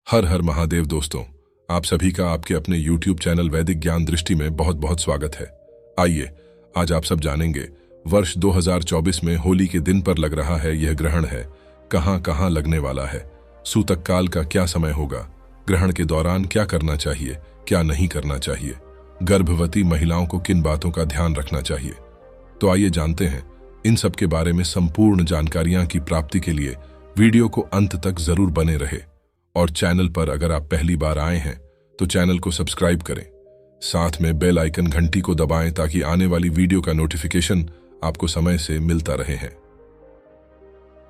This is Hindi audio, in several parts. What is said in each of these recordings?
हर हर महादेव दोस्तों, आप सभी का आपके अपने YouTube चैनल वैदिक ज्ञान दृष्टि में बहुत बहुत स्वागत है। आइए आज आप सब जानेंगे वर्ष 2024 में होली के दिन पर लग रहा है यह ग्रहण है, कहां कहां लगने वाला है, सूतक काल का क्या समय होगा, ग्रहण के दौरान क्या करना चाहिए, क्या नहीं करना चाहिए, गर्भवती महिलाओं को किन बातों का ध्यान रखना चाहिए। तो आइए जानते हैं इन सब के बारे में संपूर्ण जानकारियां की प्राप्ति के लिए वीडियो को अंत तक जरूर बने रहे और चैनल पर अगर आप पहली बार आए हैं तो चैनल को सब्सक्राइब करें, साथ में बेल आइकन घंटी को दबाएं ताकि आने वाली वीडियो का नोटिफिकेशन आपको समय से मिलता रहे हैं।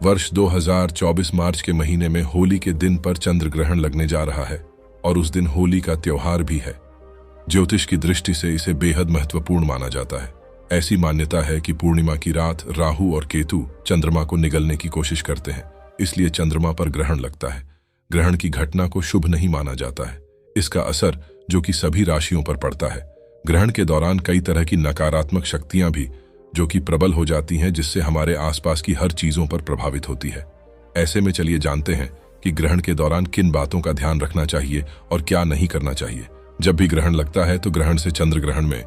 वर्ष 2024 मार्च के महीने में होली के दिन पर चंद्र ग्रहण लगने जा रहा है और उस दिन होली का त्योहार भी है। ज्योतिष की दृष्टि से इसे बेहद महत्वपूर्ण माना जाता है। ऐसी मान्यता है कि पूर्णिमा की रात राहु और केतु चंद्रमा को निगलने की कोशिश करते हैं, इसलिए चंद्रमा पर ग्रहण लगता है। ग्रहण की घटना को शुभ नहीं माना जाता है। इसका असर जो कि सभी राशियों पर पड़ता है। ग्रहण के दौरान कई तरह की नकारात्मक शक्तियां भी जो कि प्रबल हो जाती हैं, जिससे हमारे आसपास की हर चीजों पर प्रभावित होती है। ऐसे में चलिए जानते हैं कि ग्रहण के दौरान किन बातों का ध्यान रखना चाहिए और क्या नहीं करना चाहिए। जब भी ग्रहण लगता है तो ग्रहण से चंद्र ग्रहण में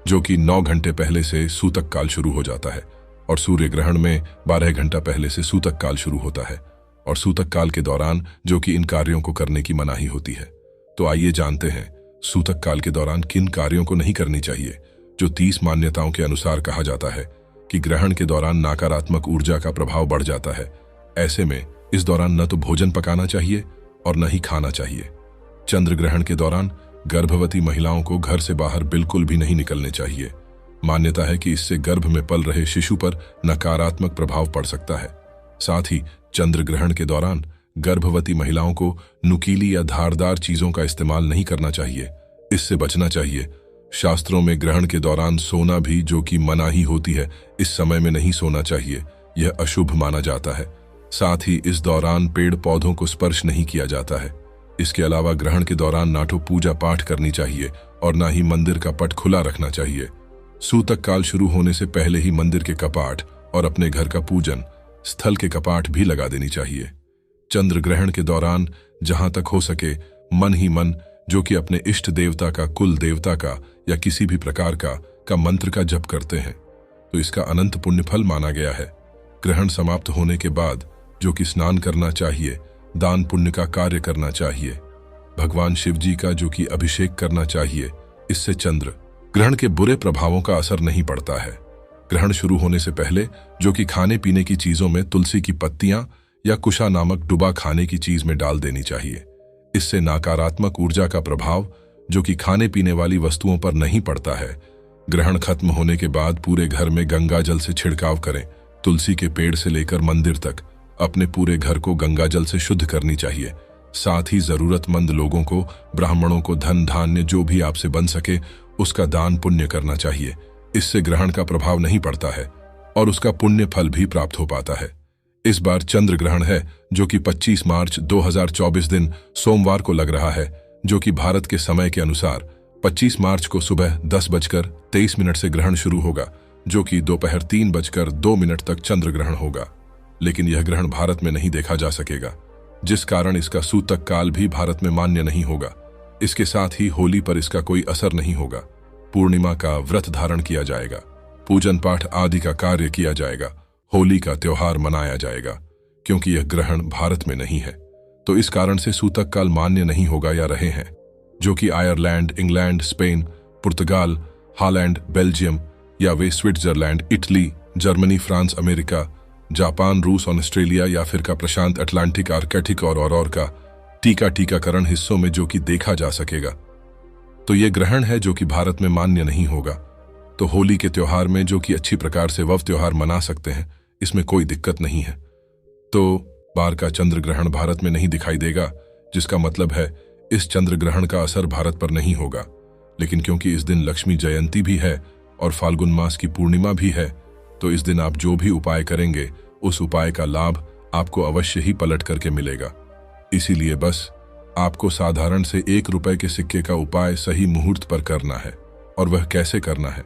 जो कि 9 घंटे पहले से सूतक काल शुरू हो जाता है और सूर्य ग्रहण में 12 घंटा पहले से सूतक काल शुरू होता है और सूतक काल के दौरान जो कि इन कार्यों को करने की मनाही होती है। तो आइए जानते हैं सूतक काल के दौरान किन कार्यों को नहीं करनी चाहिए। जो 30 मान्यताओं के अनुसार कहा जाता है कि ग्रहण के दौरान नकारात्मक ऊर्जा का प्रभाव बढ़ जाता है। ऐसे में इस दौरान न तो भोजन पकाना चाहिए और न ही खाना चाहिए। चंद्र ग्रहण के दौरान गर्भवती महिलाओं को घर से बाहर बिल्कुल भी नहीं निकलने चाहिए। मान्यता है कि इससे गर्भ में पल रहे शिशु पर नकारात्मक प्रभाव पड़ सकता है। साथ ही चंद्र ग्रहण के दौरान गर्भवती महिलाओं को नुकीली या धारदार चीजों का इस्तेमाल नहीं करना चाहिए, इससे बचना चाहिए। शास्त्रों में ग्रहण के दौरान सोना भी जो कि मनाही होती है, इस समय में नहीं सोना चाहिए, यह अशुभ माना जाता है। साथ ही इस दौरान पेड़ पौधों को स्पर्श नहीं किया जाता है। इसके अलावा ग्रहण के दौरान ना तो पूजा पाठ करनी चाहिए और ना ही मंदिर का पट खुला रखना चाहिए। सूतक काल शुरू होने से पहले ही मंदिर के कपाट और अपने घर का पूजन स्थल के कपाट भी लगा देनी चाहिए। चंद्र ग्रहण के दौरान जहां तक हो सके मन ही मन जो कि अपने इष्ट देवता का, कुल देवता का या किसी भी प्रकार का मंत्र का जप करते हैं तो इसका अनंत पुण्य फल माना गया है। ग्रहण समाप्त होने के बाद जो कि स्नान करना चाहिए, दान पुण्य का कार्य करना चाहिए, भगवान शिव जी का जो कि अभिषेक करना चाहिए। इससे चंद्र ग्रहण के बुरे प्रभावों का असर नहीं पड़ता है। ग्रहण शुरू होने से पहले जो कि खाने पीने की चीजों में तुलसी की पत्तियां या कुशा नामक डुबा खाने की चीज में डाल देनी चाहिए। इससे नकारात्मक ऊर्जा का प्रभाव जो कि खाने पीने वाली वस्तुओं पर नहीं पड़ता है। ग्रहण खत्म होने के बाद पूरे घर में गंगा जल से छिड़काव करें। तुलसी के पेड़ से लेकर मंदिर तक अपने पूरे घर को गंगा जल से शुद्ध करनी चाहिए। साथ ही जरूरतमंद लोगों को, ब्राह्मणों को धन धान्य जो भी आपसे बन सके उसका दान पुण्य करना चाहिए। इससे ग्रहण का प्रभाव नहीं पड़ता है और उसका पुण्य फल भी प्राप्त हो पाता है। इस बार चंद्र ग्रहण है जो कि 25 मार्च 2024 दिन सोमवार को लग रहा है, जो कि भारत के समय के अनुसार 25 मार्च को सुबह 10:23 से ग्रहण शुरू होगा, जो कि दोपहर 3:02 तक चंद्र ग्रहण होगा। लेकिन यह ग्रहण भारत में नहीं देखा जा सकेगा, जिस कारण इसका सूतक काल भी भारत में मान्य नहीं होगा। इसके साथ ही होली पर इसका कोई असर नहीं होगा। पूर्णिमा का व्रत धारण किया जाएगा, पूजन पाठ आदि का कार्य किया जाएगा, होली का त्योहार मनाया जाएगा। क्योंकि यह ग्रहण भारत में नहीं है तो इस कारण से सूतक काल मान्य नहीं होगा या रहे हैं, जो कि आयरलैंड, इंग्लैंड, स्पेन, पुर्तगाल, हॉलैंड, बेल्जियम या वे Switzerland, Italy, Germany, France, America, जापान, रूस, ऑस्ट्रेलिया या फिर का प्रशांत अटलांटिक, आर्कटिक और का टीकाकरण हिस्सों में जो कि देखा जा सकेगा। तो ये ग्रहण है जो कि भारत में मान्य नहीं होगा। तो होली के त्योहार में जो कि अच्छी प्रकार से वह त्योहार मना सकते हैं, इसमें कोई दिक्कत नहीं है। तो बार का चंद्र ग्रहण भारत में नहीं दिखाई देगा, जिसका मतलब है इस चंद्र ग्रहण का असर भारत पर नहीं होगा। लेकिन क्योंकि इस दिन लक्ष्मी जयंती भी है और फाल्गुन मास की पूर्णिमा भी है, तो इस दिन आप जो भी उपाय करेंगे उस उपाय का लाभ आपको अवश्य ही पलट करके मिलेगा। इसीलिए बस आपको साधारण से 1 रुपए के सिक्के का उपाय सही मुहूर्त पर करना है। और वह कैसे करना है,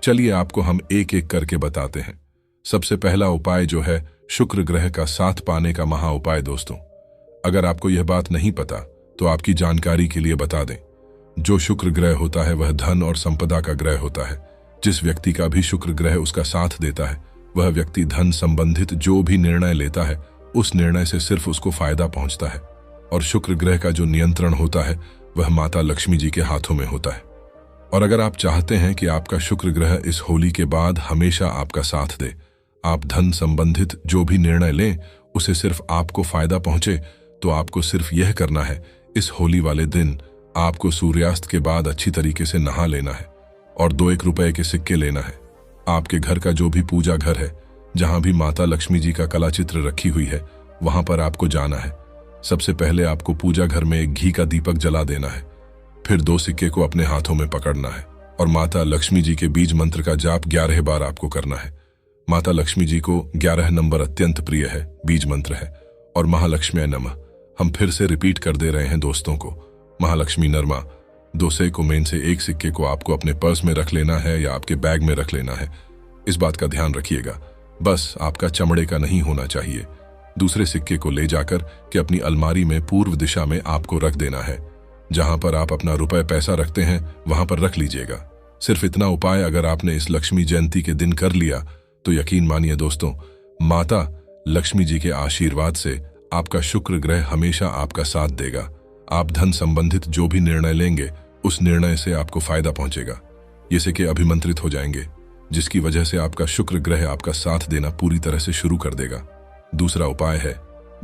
चलिए आपको हम एक एक करके बताते हैं। सबसे पहला उपाय जो है शुक्र ग्रह का साथ पाने का महा उपाय। दोस्तों, अगर आपको यह बात नहीं पता तो आपकी जानकारी के लिए बता दें, जो शुक्र ग्रह होता है वह धन और संपदा का ग्रह होता है। जिस व्यक्ति का भी शुक्र ग्रह उसका साथ देता है वह व्यक्ति धन संबंधित जो भी निर्णय लेता है उस निर्णय से सिर्फ उसको फायदा पहुंचता है। और शुक्र ग्रह का जो नियंत्रण होता है वह माता लक्ष्मी जी के हाथों में होता है। और अगर आप चाहते हैं कि आपका शुक्र ग्रह इस होली के बाद हमेशा आपका साथ दे, आप धन संबंधित जो भी निर्णय लें उसे सिर्फ आपको फायदा पहुंचे, तो आपको सिर्फ यह करना है, इस होली वाले दिन आपको सूर्यास्त के बाद अच्छी तरीके से नहा लेना है और 2-1 रुपए के सिक्के लेना है। आपके घर का जो भी पूजा घर है, जहां भी माता लक्ष्मी जी का कला चित्र रखी हुई है, वहां पर आपको जाना है। सबसे पहले आपको पूजा घर में एक घी का दीपक जला देना है, फिर 2 सिक्के को अपने हाथों में पकड़ना है और माता लक्ष्मी जी के बीज मंत्र का जाप 11 बार आपको करना है। माता लक्ष्मी जी को 11 नंबर अत्यंत प्रिय है, बीज मंत्र है। और महालक्ष्मी नमः हम फिर से रिपीट कर दे रहे हैं दोस्तों को, महालक्ष्मी नरमा। 2 सिक्कों में से 1 सिक्के को आपको अपने पर्स में रख लेना है या आपके बैग में रख लेना है। इस बात का ध्यान रखिएगा, बस आपका चमड़े का नहीं होना चाहिए। दूसरे सिक्के को ले जाकर के अपनी अलमारी में पूर्व दिशा में आपको रख देना है। जहां पर आप अपना रुपए पैसा रखते हैं वहां पर रख लीजिएगा। सिर्फ इतना उपाय अगर आपने इस लक्ष्मी जयंती के दिन कर लिया तो यकीन मानिए दोस्तों, माता लक्ष्मी जी के आशीर्वाद से आपका शुक्र ग्रह हमेशा आपका साथ देगा। आप धन संबंधित जो भी निर्णय लेंगे उस निर्णय से आपको फायदा पहुंचेगा, जैसे कि अभिमंत्रित हो जाएंगे, जिसकी वजह से आपका शुक्र ग्रह आपका साथ देना पूरी तरह से शुरू कर देगा। दूसरा उपाय है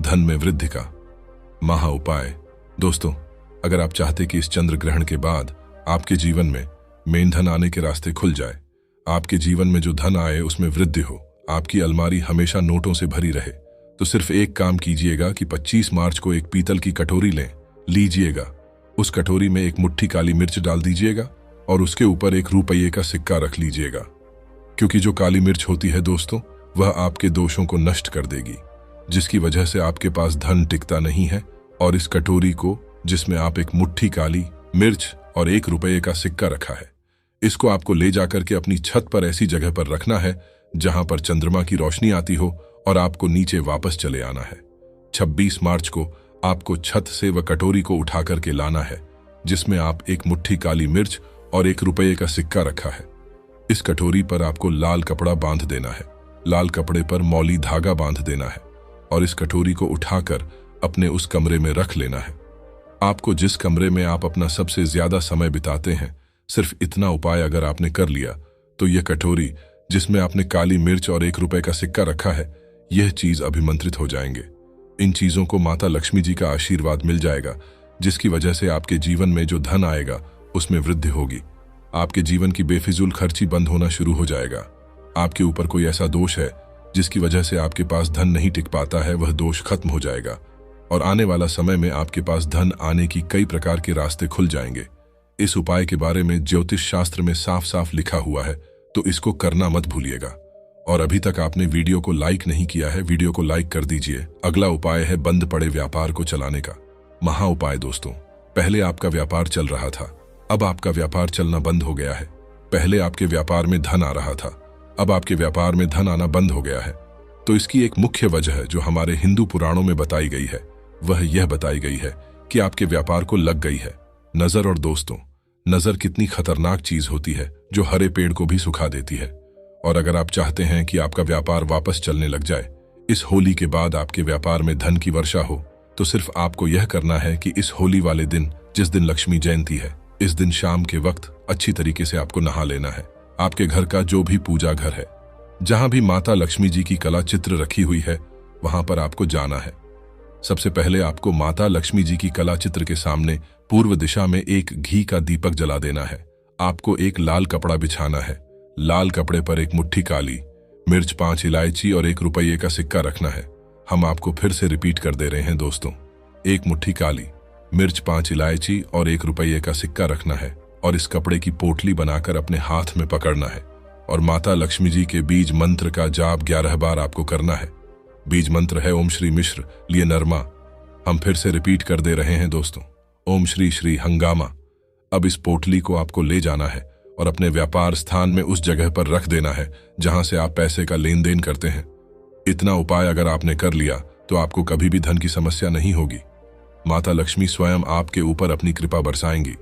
धन में वृद्धि का महा उपाय। दोस्तों, अगर आप चाहते कि इस चंद्र ग्रहण के बाद आपके जीवन में मेन धन आने के रास्ते खुल जाए, आपके जीवन में जो धन आए उसमें वृद्धि हो, आपकी अलमारी हमेशा नोटों से भरी रहे, तो सिर्फ एक काम कीजिएगा कि 25 मार्च को एक पीतल की कटोरी लीजिएगा। उस कटोरी में एक मुट्ठी काली मिर्च डाल दीजिएगा और उसके ऊपर 1 रुपये का सिक्का रख लीजिएगा, क्योंकि जो काली मिर्च होती है दोस्तों वह आपके दोषों को नष्ट कर देगी, जिसकी वजह से आपके पास धन टिकता नहीं है। और इस कटोरी को, जिसमें आप एक मुट्ठी काली मिर्च और 1 रुपये का सिक्का रखा है, इसको आपको ले जाकर के अपनी छत पर ऐसी जगह पर रखना है जहां पर चंद्रमा की रोशनी आती हो और आपको नीचे वापस चले आना है। 26 मार्च को आपको छत से वह कटोरी को उठा करके लाना है जिसमें आप एक मुट्ठी काली मिर्च और 1 रुपये का सिक्का रखा है। इस कटोरी पर आपको लाल कपड़ा बांध देना है, लाल कपड़े पर मौली धागा बांध देना है और इस कटोरी को उठाकर अपने उस कमरे में रख लेना है। आपको जिस कमरे में आप अपना सबसे ज्यादा समय बिताते हैं, सिर्फ इतना उपाय अगर आपने कर लिया तो यह कटोरी जिसमें आपने काली मिर्च और 1 रुपये का सिक्का रखा है, यह चीज अभिमंत्रित हो जाएंगे। इन चीजों को माता लक्ष्मी जी का आशीर्वाद मिल जाएगा, जिसकी वजह से आपके जीवन में जो धन आएगा उसमें वृद्धि होगी। आपके जीवन की बेफिजूल खर्ची बंद होना शुरू हो जाएगा। आपके ऊपर कोई ऐसा दोष है जिसकी वजह से आपके पास धन नहीं टिक पाता है, वह दोष खत्म हो जाएगा और आने वाला समय में आपके पास धन आने की कई प्रकार के रास्ते खुल जाएंगे। इस उपाय के बारे में ज्योतिष शास्त्र में साफ साफ लिखा हुआ है, तो इसको करना मत भूलिएगा। और अभी तक आपने वीडियो को लाइक नहीं किया है, वीडियो को लाइक कर दीजिए। अगला उपाय है बंद पड़े व्यापार को चलाने का महा उपाय। दोस्तों, पहले आपका व्यापार चल रहा था, अब आपका व्यापार चलना बंद हो गया है। पहले आपके व्यापार में धन आ रहा था, अब आपके व्यापार में धन आना बंद हो गया है। तो इसकी एक मुख्य वजह जो हमारे हिंदू पुराणों में बताई गई है वह यह बताई गई है कि आपके व्यापार को लग गई है नजर। और दोस्तों, नजर कितनी खतरनाक चीज होती है जो हरे पेड़ को भी सुखा देती है। और अगर आप चाहते हैं कि आपका व्यापार वापस चलने लग जाए, इस होली के बाद आपके व्यापार में धन की वर्षा हो, तो सिर्फ आपको यह करना है कि इस होली वाले दिन, जिस दिन लक्ष्मी जयंती है, इस दिन शाम के वक्त अच्छी तरीके से आपको नहा लेना है। आपके घर का जो भी पूजा घर है, जहां भी माता लक्ष्मी जी की कला चित्र रखी हुई है, वहां पर आपको जाना है। सबसे पहले आपको माता लक्ष्मी जी की कला चित्र के सामने पूर्व दिशा में एक घी का दीपक जला देना है। आपको एक लाल कपड़ा बिछाना है, लाल कपड़े पर एक मुट्ठी काली मिर्च, 5 इलायची और 1 रुपये का सिक्का रखना है। हम आपको फिर से रिपीट कर दे रहे हैं दोस्तों, एक मुट्ठी काली मिर्च, 5 इलायची और 1 रुपये का सिक्का रखना है और इस कपड़े की पोटली बनाकर अपने हाथ में पकड़ना है और माता लक्ष्मी जी के बीज मंत्र का जाप 11 बार आपको करना है। बीज मंत्र है ओम श्री मिश्र लिए नरमा। हम फिर से रिपीट कर दे रहे हैं दोस्तों, ओम श्री श्री हंगामा। अब इस पोटली को आपको ले जाना है और अपने व्यापार स्थान में उस जगह पर रख देना है जहां से आप पैसे का लेन देन करते हैं। इतना उपाय अगर आपने कर लिया तो आपको कभी भी धन की समस्या नहीं होगी। माता लक्ष्मी स्वयं आपके ऊपर अपनी कृपा बरसाएंगी।